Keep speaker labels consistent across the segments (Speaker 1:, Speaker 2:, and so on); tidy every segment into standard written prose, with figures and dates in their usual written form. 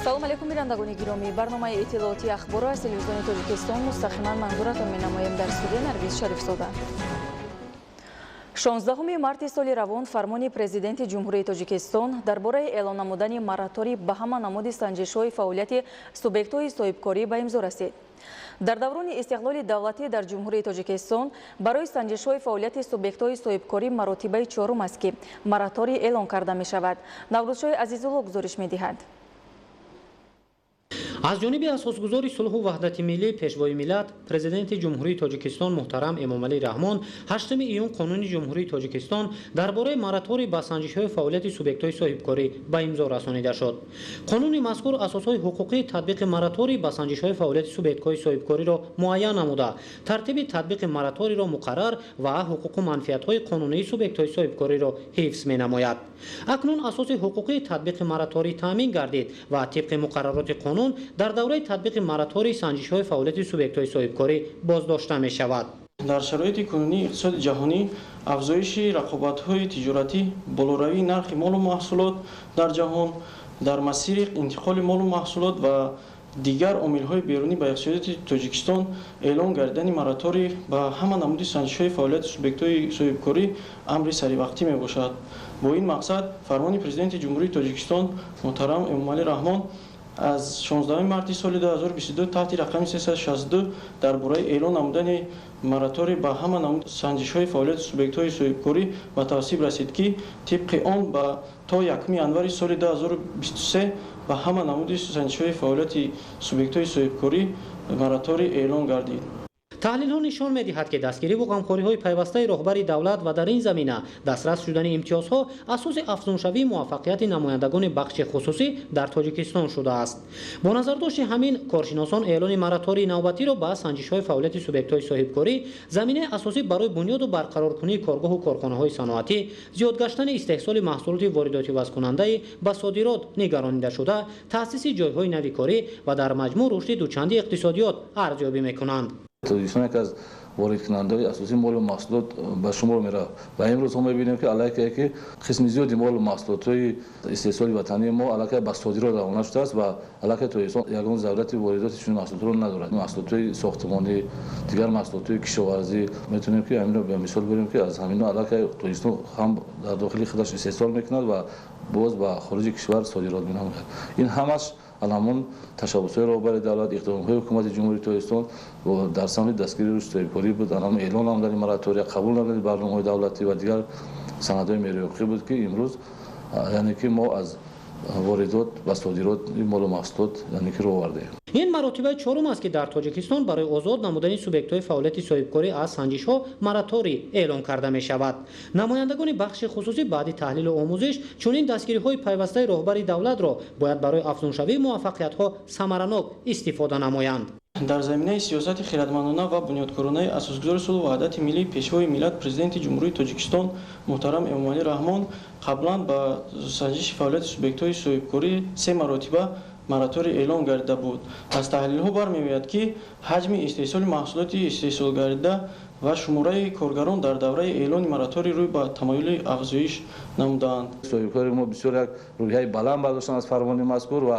Speaker 1: ассалому алайкум бинандагони гиромӣ, барномаи иттилооти ахбор аз телевизиони Тоҷикистон мустақиман манзуратон менамоем. Дар студия Наргиз Шарифзода. 16 марти соли равон фармони президенти ҷумҳурии Тоҷикистон дар бораи эълон намудани мораторӣ ба ҳама намуди санҷишҳои фаъолияти субъектҳои соҳибкорӣ ба имзо расид. дар даврони истиқлоли давлатӣ дар ҷумҳурии Тоҷикистон барои санҷишҳои фаъолияти субъектҳои соҳибкорӣ маротибаи чорум аст ки мораторӣ эълон карда мешавад. Наврӯзшоҳи Азизулло гузориш медиҳад.
Speaker 2: аз ҷониби асосгузори сулҳу ваҳдати миллӣ пешвои миллат президенти ҷумҳурии Тоҷикистон муҳтарам Эмомалӣ Раҳмон 8 июн қонуни ҷумҳурии Тоҷикистон дар бораи мораторӣ ба санҷишҳои фаъолияти субъектҳои соҳибкорӣ ба имзо расонида шуд. қонуни мазкур асосҳои ҳуқуқии татбиқи мораторӣ ба санҷишҳои фаъолияти субъектҳои соҳибкориро муайян намуда, тартиби татбиқи мораториро муқаррар ва ҳуқуқу манфиатҳои қонунии субъектҳои соҳибкориро ҳифз менамояд. акнун асоси ҳуқуқии татбиқи мораторӣ таъмин гардид ва тибқи муқаррароти қонун дар давраи татбиқи моратории санҷишҳои фаъолияти субъектҳои соҳибкорӣ боздошта мешавад.
Speaker 3: дар шароити кунунии иқтисоди ҷаҳонӣ афзоиши рақобатҳои тиҷоратӣ, болоравии нархи молу маҳсулот дар ҷаҳон, дар масири интиқоли молу маҳсулот ва дигар омилҳои берунӣ ба иқтисодиёти Тоҷикистон эълон гардидани мораторӣ ба ҳама намуди санҷишҳои фаъолияти субъектҳои соҳибкорӣ амри саривақтӣ мебошад. бо ин мақсад фармони президенти ҷумҳурии Тоҷикистон муҳтарам Эмомалӣ Раҳмон аз 16 марти соли 2022 таҳти рақами 362 дар бораи эълон намудани мораторӣ ба ҳама намуди санҷишҳои фаъолияти субъектҳои соҳибкорӣ ба тавассиб расид, ки тибқи он ба то 1 январи соли 2023 ба ҳама намуди санҷишҳои фаъолияти субъектҳои соҳибкорӣ мораторӣ эълон гардид.
Speaker 2: таҳлилҳо нишон медиҳад ки дастгириву ғамхориҳои пайвастаи роҳбари давлат ва дар ин замина дастрас шудани имтиёзҳо асоси афзуншавии муваффақияти намояндагони бахши хусусӣ дар Тоҷикистон шудааст. бо назардошти ҳамин, коршиносон эълони моратории навбатиро ба санҷишҳои фаъолияти субъектҳои соҳибкорӣ заминаи асосӣ барои бунёду барқароркунии коргоҳу корхонаҳои саноатӣ, зиёдгаштани истеҳсоли маҳсулоти воридотӣ вазкунандаи ба содирот нигаронида шуда, таъсиси ҷойҳои нави корӣ ва дар маҷмӯъ рушди дучанди иқтисодиёт арзёбӣ мекунанд.
Speaker 4: Тоҷикистон яке аз воридкунандаҳои асосии молу маҳсулот ба шумор меравад ва имрӯз мо мебинем ки аллакай ки қисми зиёди молу маҳсулотҳои истеҳсоли ватании мо аллакай ба содирот равона шудааст ва аллакай Тоҷикистон ягон зарурати воридоти чунин маҳсулотро надорад. маҳсулотҳои сохтмонӣ, дигар маҳсулотҳои кишоварзӣ метавонем ки ҳаминро ба мисол берем ки аз ҳамино аллакай Тоҷикистон ҳам дар дохили худаш истеҳсол мекунад ва боз ба хориҷи кишвар содирот менамояд. ин ҳамаш аламон ташаббусҳои роҳбари давлат, иқтидомҳои ҳукумати ҷумҳурии Тоҷикистон дар самти дастгирӣ рушди соҳибкорӣ буд. алам эълон намудани моратория, қабул намудани барномаҳои давлатӣ ва дигар санадҳои мероёбӣ буд ки имрӯз яъне ки мо аз воридот ба содирот молу маҳсулот яъне ки роҳ овардаем.
Speaker 2: ин маротибаи чорум аст ки дар Тоҷикистон барои озод намудани субъектҳои фаъолияти соҳибкорӣ аз санҷишҳо мораторӣ эълон карда мешавад. намояндагони бахши хусусӣ баъди таҳлилу омӯзиш чунин дастгириҳои пайвастаи роҳбари давлатро бояд барои афзуншавии муваффақиятҳо самаранок истифода намоянд.
Speaker 3: дар заминаи сиёсати хиратмандона ва бунёдкоронаи асосгузори сулҳу ваҳдати миллӣ пешвои миллат президенти ҷумҳурии Тоҷикистон муҳтарам Эмомалӣ Раҳмон қаблан ба санҷиши фаъолияти субъектҳои соҳибкорӣ 3 маротиба мораторӣ эълон гардида буд. аз таҳлилҳо бармеояд ки ҳаҷми истеҳсоли маҳсулоти истеҳсолгардида ва шумораи коргарон дар давраи эълони мораторӣ рӯй ба тамоюли афзоиш намудаанд.
Speaker 4: соҳибкори мо бисёр як рӯйҳаи баланд бардоштанд аз фармони мазкур ва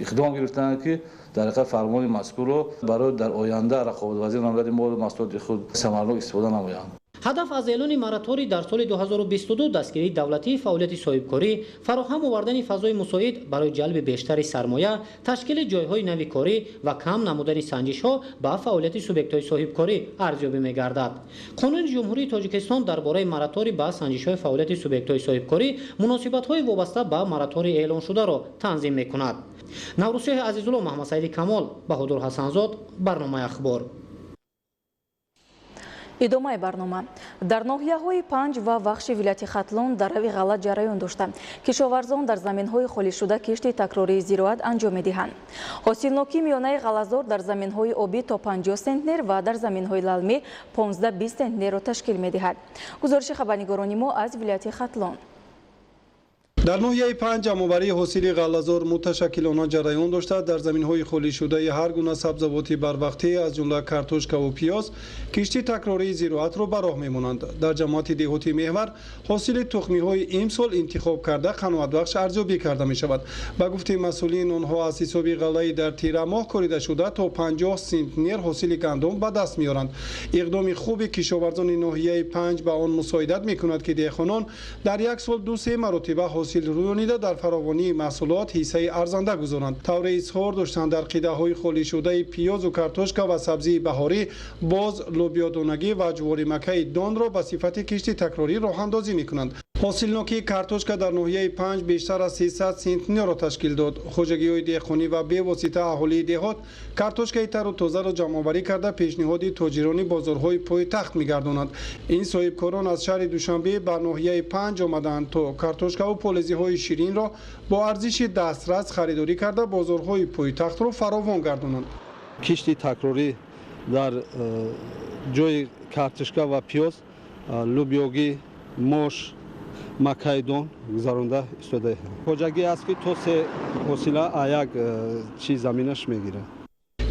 Speaker 4: иқдом гирифтанд ки дар ҳақиқат фармони мазкурро барои дар оянда рақобатпазир намудани молу маҳсулоти худ самаранок истифода намоянд.
Speaker 2: ҳадаф аз эълони мораторӣ дар соли 2022 дастгирии давлатии фаъолияти соҳибкорӣ, фароҳам овардани фазои мусоид барои ҷалби бештари сармоя, ташкили ҷойҳои нави корӣ ва кам намудани санҷишҳо ба фаъолияти субъектҳои соҳибкорӣ арзёбӣ мегардад. қонуни ҷумҳурии Тоҷикистон дар бораи мораторӣ ба санҷишҳои фаъолияти субъектҳои соҳибкорӣ муносибатҳои вобаста ба мораторӣ эълоншударо танзим мекунад. наврӯзшоҳи Азизулло, Маҳмадсаиди Камол, Баҳодур Ҳасанзод, барномаи ахбор.
Speaker 1: идомаи барнома. дар ноҳияҳои Панҷ ва Вахши вилояти Хатлон дарави ғалат ҷараён дошта. кишоварзон дар заминҳои холишуда кишти такрории зироат анҷом медиҳанд. ҳосилнокии миёнаи ғалазор дар заминҳои обӣ то 50 центнер ва дар заминҳои лалмӣ 15-20 центнерро ташкил медиҳад. гузориши хабарнигорони мо аз вилояти Хатлон.
Speaker 5: در ناحیه 5 جمع‌آوری حاصل غله‌زار متشکلانه جریان داشته. در زمین‌های خالی شده هر گونه سبزیجات بروقتی از جمله کارتوشکا و پیاز کشتی تکراری زراعت را به راه می‌مانند. در جماعت دهاتی محور حاصل تخمی‌های امسال انتخاب کرده قناعتبخش ارزیابی کرده می‌شود. به گفته مسئولین آنها از حساب غله در تیر ماه کاریده شده تا 50 سنتنر حاصل گندم به دست می‌آورند. اقدام خوب کشاورزان ناحیه 5 به آن مساعدت می‌کند که دهقانان در یک سال 2-3 مرتبه حاصل رویانیده در فراوانی محصولات حصه ارزنده گذارند. طور اظهار داشتند در قیده‌های خالی شده پیاز و کارتوشکا و سبزی بهاری باز لوبیا دونگی و جواری مکئی دان را به صفت کشتی تکراری راه اندازی می‌کنند. حاصلناکی کارتوشکا در ناحیه 5 بیشتر از 300 سنتنر را تشکیل داد. خوجگی‌های دهقانی و به واسطه اهالی دهات کارتوشکای تر و تازه را جمع‌آوری کرده پیشنهاد تاجران بازارهای پایتخت می‌گردانند. این صاحبکاران از شهر دوشنبه به ناحیه 5 آمدند تا کارتوشکا و پالزی‌های شیرین را با ارزش دسترس خریداری کرده بازارهای پایتخت را فراوان گردانند.
Speaker 6: کشتی تکراری در جای کارتوشکا و پیاز، لوبیاگی، موش، مکایدون گذارنده استفاده. خوجگی است که تو سه حاصله یک چیز زمینش میگیره.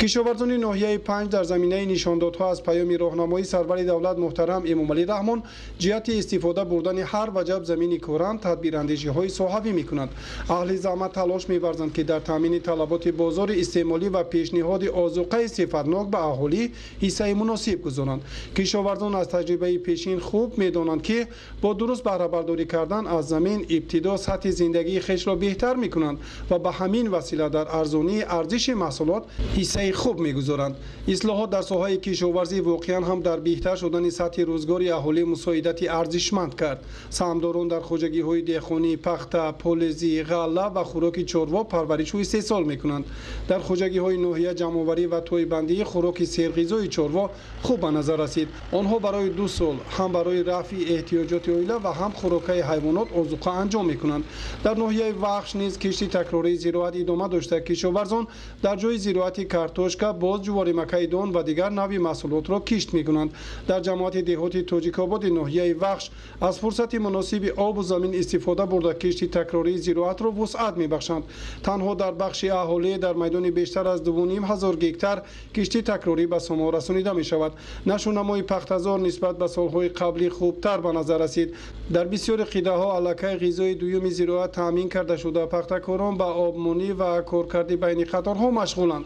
Speaker 5: کشاورزان ناحیه 5 در زمینه نشاندادها از پیام راهنمایی سرور دولت محترم امامعلی رحمان جهت استفاده بردن هر وجب زمین کوران تدبیراندیشی‌های صحوی می‌کنند. اهل زحمت تلاش می‌ورزند که در تامین طلبات بازار استعمالی و پیشنهاد آذوقه صفتناک به اهالی حصه مناسب گذارند. کشاورزان از تجربه پیشین خوب می‌دانند که با درست بهره برداری کردن از زمین ابتدا سطح زندگی خویش را بهتر می‌کنند و به همین وسیله در ارزانی ارزش محصولات حصه خوب می‌گذارند. اصلاحات در ساحه کشاورزی واقعاً هم در بهتر شدن سطح روزگاری اهالی مساعدت ارزشمند کرد. سهامداران در خوجگی‌های دهقانی، پخته، پالزی، غله و خوراک چاروا پرورش و استحصال می‌کنند. در خوجگی‌های ناحیه جمع‌آوری و توی‌بندی خوراک سرغذایی چاروا خوب به نظر رسید. آنها برای 2 سال هم برای رفع احتیاجات عائله و هم خوراک حیوانات آذوقه انجام می‌کنند. در ناحیه وخش نیز کشتی تکراری زراعت ادامه داشته. کشاورزان در جای زراعت کارتوشکا، باز جواری مکئی دان و دیگر نوع محصولات را کشت می‌کنند. در جماعت دهاتی تاجیک‌آباد ناحیه وخش از فرصت مناسب آب و زمین استفاده برده کشتی تکراری زراعت را وسعت می‌بخشند. تنها در بخش اهالی در میدان بیشتر از 2,500 گکتار کشتی تکراری به ثمر رسانیده می‌شود. نشونمای پخته‌زار نسبت به سال‌های قبلی خوبتر به نظر رسید. در بسیار قیده‌ها علاقه غذای دوم زراعت تامین کرده شده. پخته‌کاران به آبمانی و کارکرد بین قطارها مشغولند.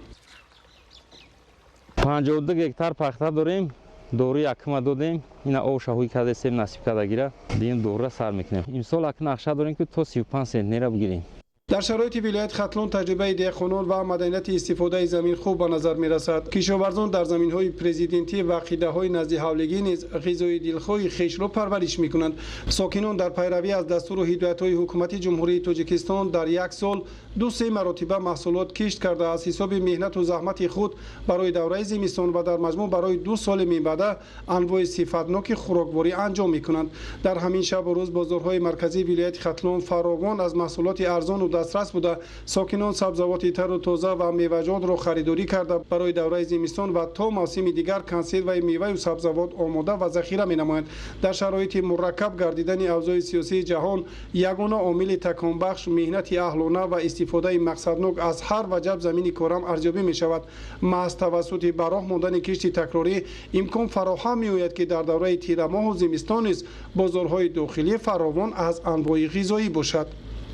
Speaker 7: 52 گکتار پخته داریم. دوره یکم دادیم. اینا او شاهوی کرده سیم نصیب کرده گیره. دیم دوره سر میکنیم. امسال اک نقشه داریم که تا 35 سنتنر بگیریم.
Speaker 5: در شرایط ولایت ختلون تجربه دهقانان و مدنیت استفاده زمین خوب به نظر می رسد. کشاورزان در زمین‌های پرزیدنتی و قیده‌های نزد حولگی نیز غذای دلخواه خویش را پرورش می‌کنند. ساکنان در پیروی از دستور و هدایت‌های حکومت جمهوری تاجیکستان در یک سال 2-3 مرتبه محصولات کشت کرده از حساب مهنت و زحمت خود برای دوره زمستان و در مجموع برای 2 سال من بعد انواع صفتناک خوراکواری انجام می‌کنند. در همین شب و روز بازارهای مرکزی ولایت ختلون فراوان از محصولات ارزان و دسترس بوده. ساکنان سبزیجات تر و تازه و میوه‌جات را خریداری کرده برای دوره زمستان و تا موسم دیگر کنسرو میوه و سبزیجات آماده و ذخیره می‌نمایند. در شرایط مرکب گردیدن اوضاع سیاسی جهان یگانه عامل تکان بخش مهنت اهلانه و استفاده مقصدناک از هر وجب زمین کارم ارزیابی می‌شود. محض توسط براه ماندن کشتی تکراری امکان فراهم می‌آید که در دوره تیر ماه و زمستان نیز بازارهای داخلی فراوان از انواع غذایی باشد.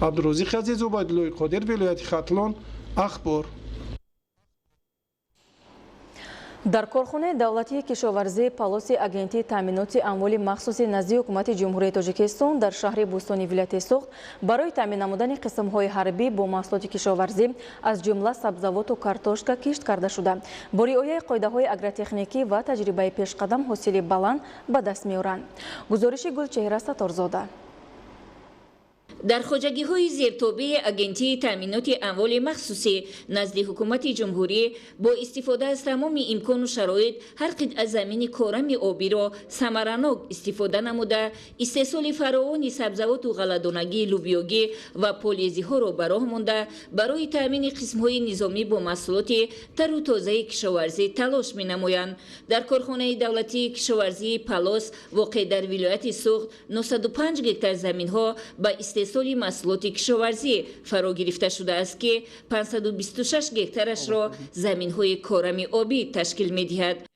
Speaker 5: عبدالرزاق عزیز و عبدالله قادر، ولایت ختلون، اخبار.
Speaker 1: در کارخانه دولتی کشاورزی پالوس агенти تامینات اموال مخصوصی نزد حکومت جمهوری تاجیکستان در شهر بوستانی ولایت سوخت برای تامین نمودن قسم‌های حربی با محصولات کشاورزی از جمله سبزیجات و کارتوشکا کشت کرده شده. با رعایت قاعده‌های اگرتکنیکی و تجربه پیشقدم حاصل بلند به دست می‌آورند. گزارش گلچهره ستارزاده.
Speaker 8: در خوجگی‌های زیرتابه агенти تامینات اموال مخصوصی نزد حکومت جمهوری با استفاده از تمام امکان و شرایط هر قطعه زمین کارم آبی را ثمرناک استفاده نموده استحصال فراوان سبزیجات و غله‌دانگی، لوبیاگی و پالیزی‌ها را به راه مانده برای تامین قسم‌های نظامی با محصولات تر و تازه کشاورزی تلاش می‌نمایند. در کارخانه دولتی کشاورزی پالوس واقع در ولایت سوخت 905 گکتار زمین‌ها به استحصال محصولات کشاورزی فرا گرفته شده است که 526 گکتارش را زمین‌های کارم آبی تشکیل می‌دهد.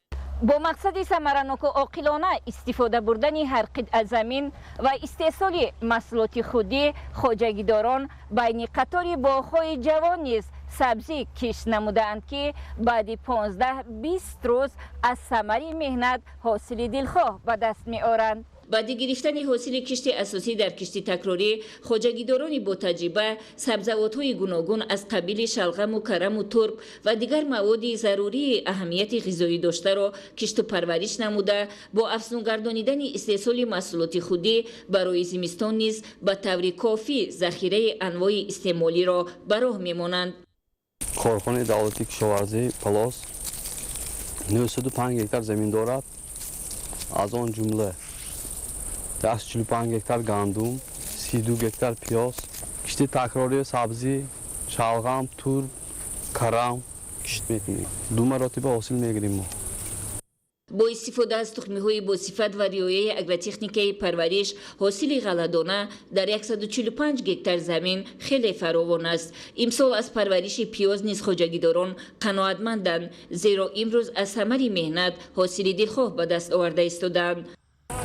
Speaker 8: با مقصد ثمرناک و عاقلانه استفاده بردن هر قطعه زمین و استحصال محصولات خودی، خواجگیداران بین قطار باغ‌های جوان نیز سبزی کشت نمودند که بعد 15-20 روز از ثمر مهنت حاصل دلخواه به دست می‌آورند. بعد گرفتن حاصل کشت اساسی در کشت تکراری، خواجگیداران با تجربه سبزیجات‌های گوناگون از قبیل شلغم و کرم و ترک و دیگر مواد ضروری اهمیت غذایی داشته را کشت و پرورش نموده با افزون گردانیدن استحصال محصولات خودی برای زمستان نیز به طور کافی ذخیره انواع استعمالی را به راه می‌مانند.
Speaker 9: کارخانه دولتی کشاورزی پلاس 905 گکتار زمین دارد. از آن جمله 45 گکتار گندم، 32 گکتار پیاز، کشت تکراری سبزی، شلغم، ترک، کرم کشت میکنیم. 2 مراتب حاصل میگیریم ما.
Speaker 8: با استفاده از تخمی‌های با صفت و رعایت اگروتکنیکی پرورش، حاصل غله‌دانه در 145 گکتار زمین خیلی فراوان است. امسال از پرورش پیاز نیز خواجگیداران قناعتمندند، زیرا امروز از ثمر مهنت حاصل دلخواه به دست آورده ایستادند.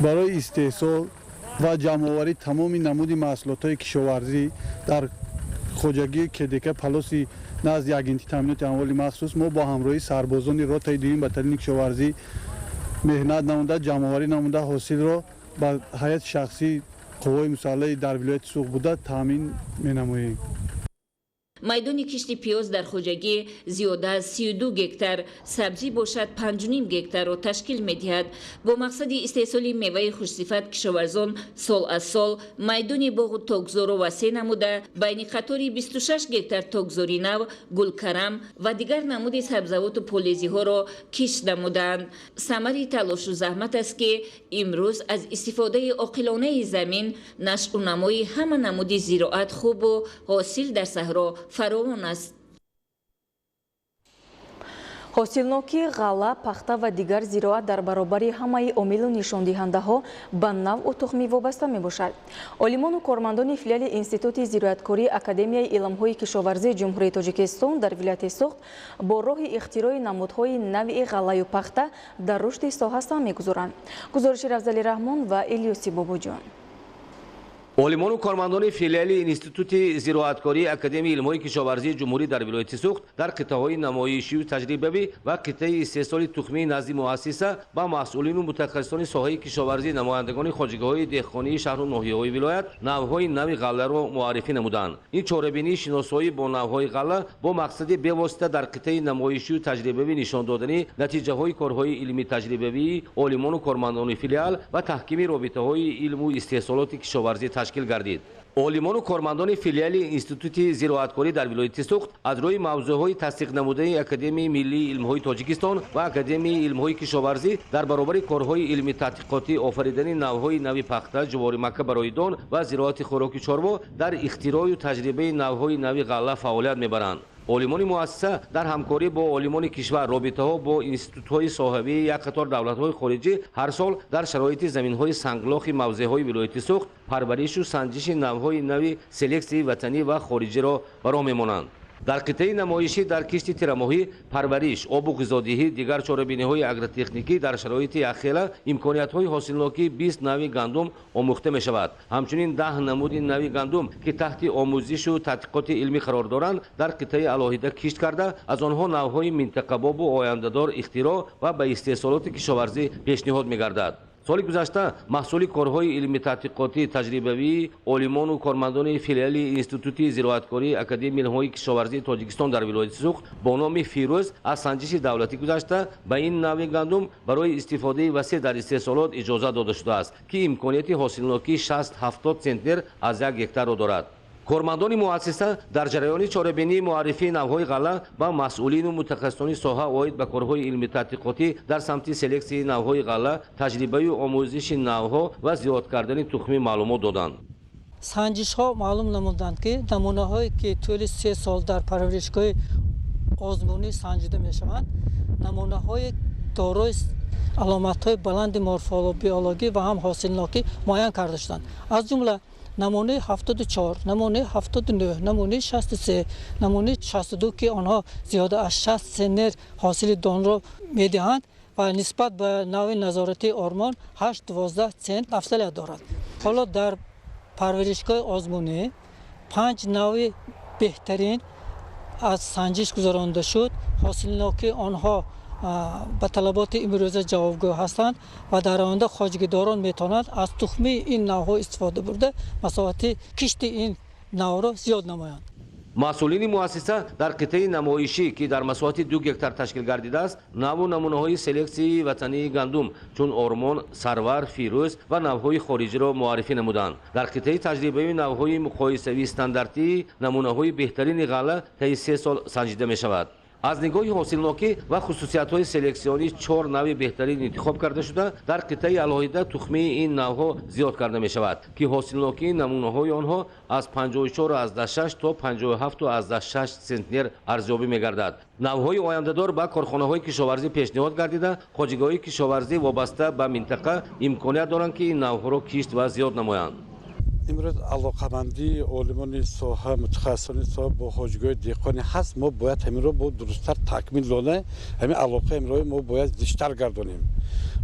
Speaker 6: برای استحصال و جمع‌آوری تمام نمود محصولات کشاورزی در خواجگی کدک پلاسی نزد اگنتی تامینات اموال مخصوص ما با همراهی سربازان روتای دویم بتالین کشاورزی مهنت نموده، جمع‌آوری نموده، حاصل را با هیئت شخصی قوای مسلح در ولایت سوق بوده تامین می‌نماییم.
Speaker 8: میدان کشت پیاز در خواجگی زیاده از 32 گکتار، سبزی باشد 5.5 گکتار را تشکیل می‌دهد. با مقصد استحصال میوه خوش‌صفت کشاورزان سال از سال میدان باغ تاکزار را وسیع نموده بین قطار 26 گکتار تاکزاری نو، گلکرم و دیگر نمود سبزیجات و پالزی‌ها را کشت نمودند. ثمر تلاش و زحمت است که امروز از استفاده عاقلانه زمین نشأ و نمای همه نمود زراعت خوب و حاصل در صحرا فراوان است.
Speaker 1: حاصلنوکی غله، پخته و دیگر زراعت در برابر همه عامل و نشاندهنده‌ها به نوع و تخمی وابسته میباشد. عالمان و کارمندان فیلیال انستیتوت زراعتکاری اکادمیای علم‌های کشاورزی جمهوری تاجیکستان در ولایت سوخت با راه اختراع نمودهای نوع غله و پخته در رشد ساحه سهم می‌گذارند. گزارش رفضلی رحمان و الیاسی بابوجان.
Speaker 10: عالمان و کارمندان فیلیال انستیتوت زراعتکاری اکادمی علم‌های کشاورزی جمهوری در ولایت سوخت در قطعه‌های نمایشی و تجربوی و قطعه استحصال تخمی نزد مؤسسه با مسئولین و متخصصان ساحه کشاورزی، نمایندگان خواجگی‌های دهقانی شهر و ناحیه‌های ولایت نوع‌های نوع غله را معرفی نمودند. این چاره‌بینی شناسایی با نوع‌های غله با مقصد به‌واسطه در قطعه نمایشی و تجربوی نشان دادن نتیجه‌های کارهای علمی تجربوی عالمان و کارمندان فیلیال و تحکیم رابطه‌های علم و استحصالات کشاورزی تشکیل گردید. عالمان و کارمندان فیلیال انستیتوت زراعتکاری در ولایت سوخت از روی موضوعهای تصدیق نموده اکادمی ملی علم‌های تاجیکستان و اکادمی علم‌های کشاورزی در برابر کارهای علمی تحقیقاتی آفریدن نوع‌های نوی پخته، جوار مکه برای دان و زراعت خوراکی چاروا در اختراع و تجربه نوع‌های نوی غله فعالیت می‌برند. عالمان مؤسسه در همکاری با عالمان کشور، رابطه‌ها با انستیتوت‌های صاحبه یک قطار دولت‌های خارجی هر سال در شرایط زمین‌های سنگلاخ موضع‌های ولایت سوخت پرورش و سنجش نوع‌های نوی سلکسی وطنی و خارجی را برآ می‌مانند. در قطعه نمایشی در کشت تیرماهی، پرورش، آب و غذادهی، دیگر چاره‌بینی‌های اگروتکنیکی در شرایط یخ‌خیره، امکانیت‌های حاصلناکی 20 نوع گندم آموخته می‌شود. همچنین 10 نمود نوع گندم که تحت آموزش و تحقیقات علمی قرار دارند در قطعه علاهیده کشت کرده، از آنها نوع‌های منطقه‌باب و آینده‌دار اختراع و به استحصالات کشاورزی پیشنهاد می‌گردد. سال گذشته محصول کارهای علمی تحقیقاتی تجربوی عالمان و کارمندان فیلیال انستیتوت زراعتکاری اکادمی علم‌های کشاورزی تاجیکستان در ولایت سوخت با نام فیروز از سنجش دولتی گذشته به این نوع گندم برای استفاده وسیع در استحصالات اجازه داده شده است که امکانیت حاصلناکی 60-70 سنتنر از یک هکتار را دارد. کارمندان مؤسسه در جریان چاره‌بینی معرفی نوع‌های غله با مسئولین و متخصصان ساحه اوید به کارهای علمی تحقیقاتی در سمت سلکسی نوع‌های غله، تجربه و آموزش نوع‌ها و زیاد کردن تخمی معلومات دادند.
Speaker 11: سنجش‌ها معلوم نمودند که نمونه‌هایی که طول 3 سال در پرورشگاه آزمونی سنجیده می‌شوند، نمونه‌های دارای علامت‌های بلند مورفولوژی و هم حاصلناکی معین کرده شدند. از جمله نمونه 74 نمونه 79 نمونه 63 نمونه 62 که آنها زیاده از 60 سنت حاصل دان را میدهند و نسبت به نوع نظارتی آرمان 8-12 سنت افضلیت دارد. حالا در پرورشگاه آزمونی 5 نوع بهترین از سنجش گذرانده شد. حاصلناکی آنها به طلبات امروزه جوابگو هستند و در آینده خواجگیداران میتوانند از تخمی این نوع استفاده برده مساحت کشت این نوع را زیاد نمایند.
Speaker 10: مسئولین مؤسسه در قطعه نمایشی که در مساحت 2 گکتار تشکیل گردیده است نو و نمونه‌های سلکسی وطنی گندم چون آرمان، سرور، فیروز و نوهای خارجی را معرفی نمودند. در قطعه تجربه نوهای مقایسوی استانداردی نمونه‌های بهترین غله طی 3 سال سنجیده می شود. از نگاه حاصلناکی و خصوصیت‌های سلکسیونی 4 نوع بهترین انتخاب کرده شده. در قطعه علاهیده تخمی این نوها زیاد کرده می شود که حاصلناکی نمونه‌های آنها از 54.6 تا 57.6 سنتنر ارزیابی می گردد. نوهای آینده‌دار به کارخانه‌های کشاورزی پیشنهاد گردیده. خواجگاه‌های کشاورزی وابسته به منطقه امکانیت دارند که این نوها را کشت و زیاد نمایند.
Speaker 12: امروز علاقمندی علمان ساحه متخصصان ساحه با خواجگاه دهقانی هست. ما باید همین رو با درست‌تر تکمیل کنیم. همین علاقه امروز ما باید بیشتر گردانیم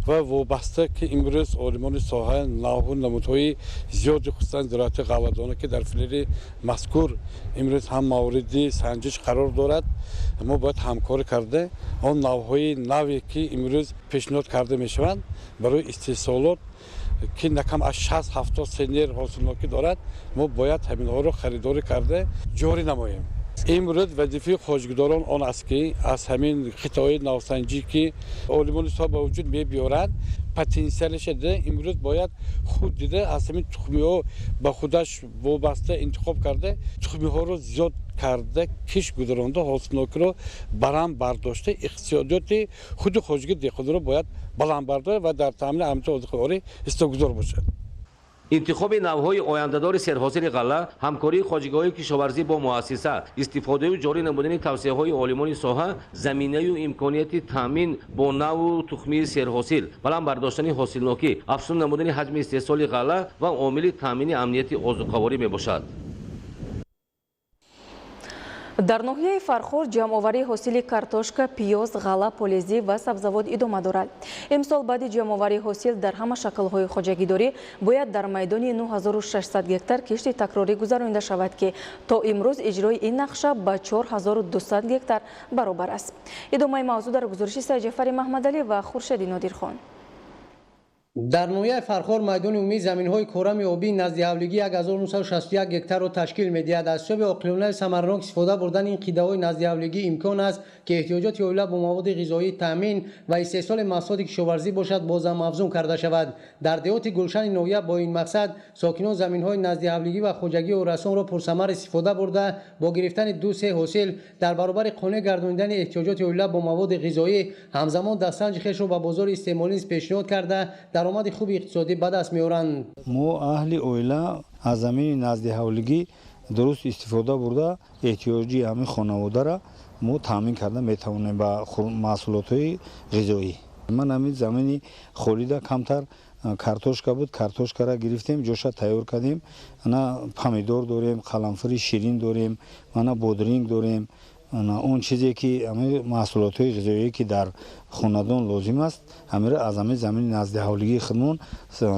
Speaker 12: و وابسته که امروز علمان ساحه نوع نمودهای زیاد خصوصا زراعت غله‌دانه که در فیلر مذکور امروز هم موردی سنجش قرار دارد. ما باید همکاری کرده آن نوعهای نوعی که امروز پیشنهاد کرده میشوند برای استحصالات که نکم از 60-70 سنیر حاصلناکی دارد. ما باید همین ها رو خریداری کرده جاری نماییم. امروز وظیفه خواجگیداران آن است که از همین قطعه نوسنجی که علمان ساحه به وجود می بیارند پتانسیلش ده امروز باید خود دیده از همین تخمی ها به خودش وابسته انتخاب کرده تخمی ها رو زیاد کرده کش گذرانده حاصلناکی رو برام برداشته اقتصادیات خود خواجگی دهقان رو باید بلند برداره و در تامین امنیت غذایی استقامت باشه.
Speaker 10: انتخاب نوهای آینده‌دار سرحاصل غله، همکاری خواجگاه‌های کشاورزی با مؤسسه، استفاده و جاری نمودن توصیه‌های علمان ساحه، زمینه و امکانیت تامین با نوع و تخمی سرحاصل، بلند برداشتن حاصلناکی، افزون نمودن حجم استحصال غله و عامل تامین امنیت آذوقه‌واری میباشد.
Speaker 1: در ناحیه فرخور جمع‌آوری حاصل کارتوشکا، پیاز، غله، پوليزی و سبزیجات ادامه دارد. امسال بعد جمع‌آوری حاصل در همه شکل‌های خواجگیداری باید در میدان 9600 گکتار کشت تکراری گذرانده شود که تا امروز اجرای این نقشه با 4200 گکتار برابر است. ادامه موضوع در گزارش سید جعفر محمدعلی و خورشید نادرخان.
Speaker 13: در نوحه فرخور میدان عمومی زمین‌های کورم آبی نزد حولگی 1961 گکتار را تشکیل می‌دهد. از شب اقلیمی ثمرناک استفاده بردن این قیده‌های نزد حولگی امکان است که احتیاجات اولیه با مواد غذایی تامین و استحصال محصولات کشاورزی باشد بازم افزون کرده شود. در دهات گلشن نوحه با این مقصد ساکنان زمین‌های نزد حولگی و خواجگی و رسون را پرثمر استفاده برده با گرفتن 2-3 حاصل در برابر قانع گردانیدن احتیاجات اولیه با مواد غذایی همزمان دستنج خویش را به بازار استعمالی پیشنهاد کرده درآمد خوب اقتصادی به دست می‌آورند.
Speaker 14: ما اهل اویلا از زمین نزد حولگی درست استفاده برده احتیاجی همین خانواده را ما تامین کرده میتوانیم با محصولات غذایی. من همین زمینی خریده کمتر کارتوشکا بود، کارتوشکا را گرفتیم جوشا تیار کردیم. انا پامیدور داریم، قرنفل شیرین داریم، انا بودرینگ داریم. اون چیزی که همه محصولات غذایی که در خاندان لازم است همه را از همه زمین نزد حولگی خودمون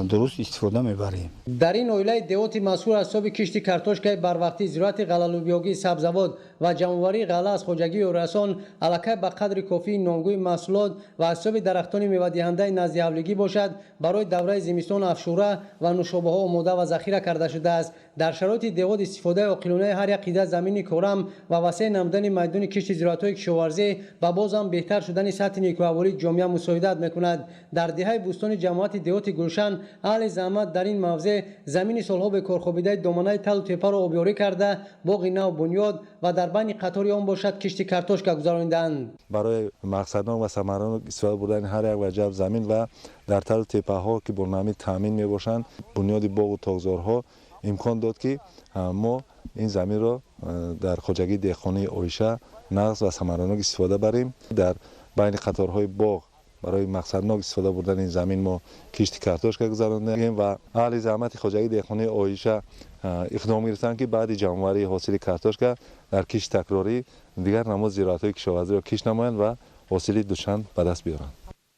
Speaker 14: درست استفاده میبریم.
Speaker 13: در این نوحه دهات مسئول از حساب کشت کارتوشکای بروقتی زراعت غله لوبیایی سبزیجات و جمع‌آوری غله از خواجگی و رسان علاقه به قدر کافی نانگوی محصولات و از حساب درختان میوه دهنده نزد حولگی باشد برای دوره زمستان افشوره و نوشابه‌ها آماده و ذخیره کرده شده است. در شرایط دهات استفاده اقلیمی هر یک قیده زمین کورم و وسیع نمودن میدان کشت زراعت‌های کشاورزی و بازم بهتر شدن سطح نیکوهواری جامعه مساعدت میکند. در دهه بوستان جماعت دهات گلشن اهل زحمت در این موضع زمین سالها به کار خوابیده دامنه تل و تپه را آبیاری کرده باغ نو بنیاد و در بین قطاری آن باشد کشت کارتوشکا گذراندند.
Speaker 15: برای مقصدناک و ثمرناک استفاده بردن هر یک وجب زمین و در تل و تپه ها که برنامه تامین می باشند بنیاد باغ و تاغزارها امکان داد که ما این زمین را در خواجگی دهقانی آیشه نغز و ثمرناک استفاده بریم. در بین قطارهای باغ برای مقصدناک استفاده بردن این زمین ما کشت کارتوشکا گذراندیم و اهل زحمت خواجگی دهقانی آیشه اقدام گرفتند که بعد جمع‌آوری حاصل کارتوشکا در کشت تکراری دیگر نماد زراعت‌های کشاورزی را کشت نمایند و حاصل دوچند به دست بیارند.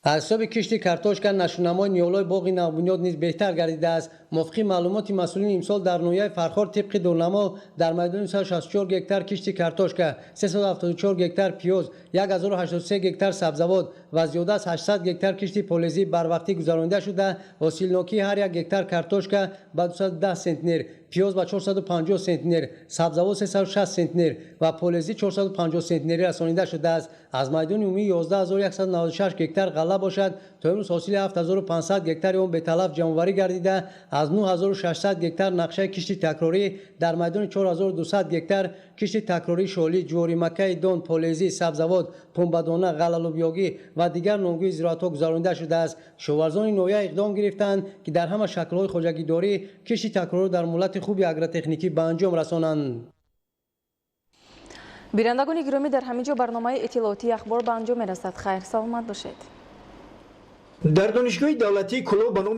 Speaker 13: حساب کشت کارتوشکا نشونامای نیولای باغ نوبنیاد نیز بهتر گردیده است. موافق معلومات مسئولین امسال در نویای فرخار طبق دورنما در میدان 164 گکتار کشت کارتوشکا، 374 گکتار پیاز، 1083 گکتار سبزوات و زیاده از 800 گکتار کشت پولزی بر وقتی گذرانده شده. حاصل نوکی هر یک گکتار کارتوشکا به 210 سنتنر، پیاز با 450 سنتنر، سبزوات 360 سنتنر و پولزی 450 سنتنری رسانیده شده است. از میدان عمومی 11196 گکتار غله باشد. تا امروز حاصل 7500 گکتار آن به تلف جمع‌آوری گردیده. از 9600 گکتار نقشه کشت تکراری در میدان 4200 گکتار کشت تکراری شالی، جواری مکه، دان، پولزی، سبزوات، پنبه‌دانه، غله لوبیایی و دیگر نوع‌های زراعت‌ها گذرانده شده است. شاورزان نویه اقدام گرفتند که در همه شکل‌های خواجگی‌داری کشت تکراری در مولت خوبی اگرتکنیکی به انجام رسانند.
Speaker 1: بینندگان گرامی، در همینجا برنامه اطلاعاتی اخبار به انجام می‌رسد. خیر سلامت باشید.
Speaker 16: در دانشگاه دولتی کلو به نام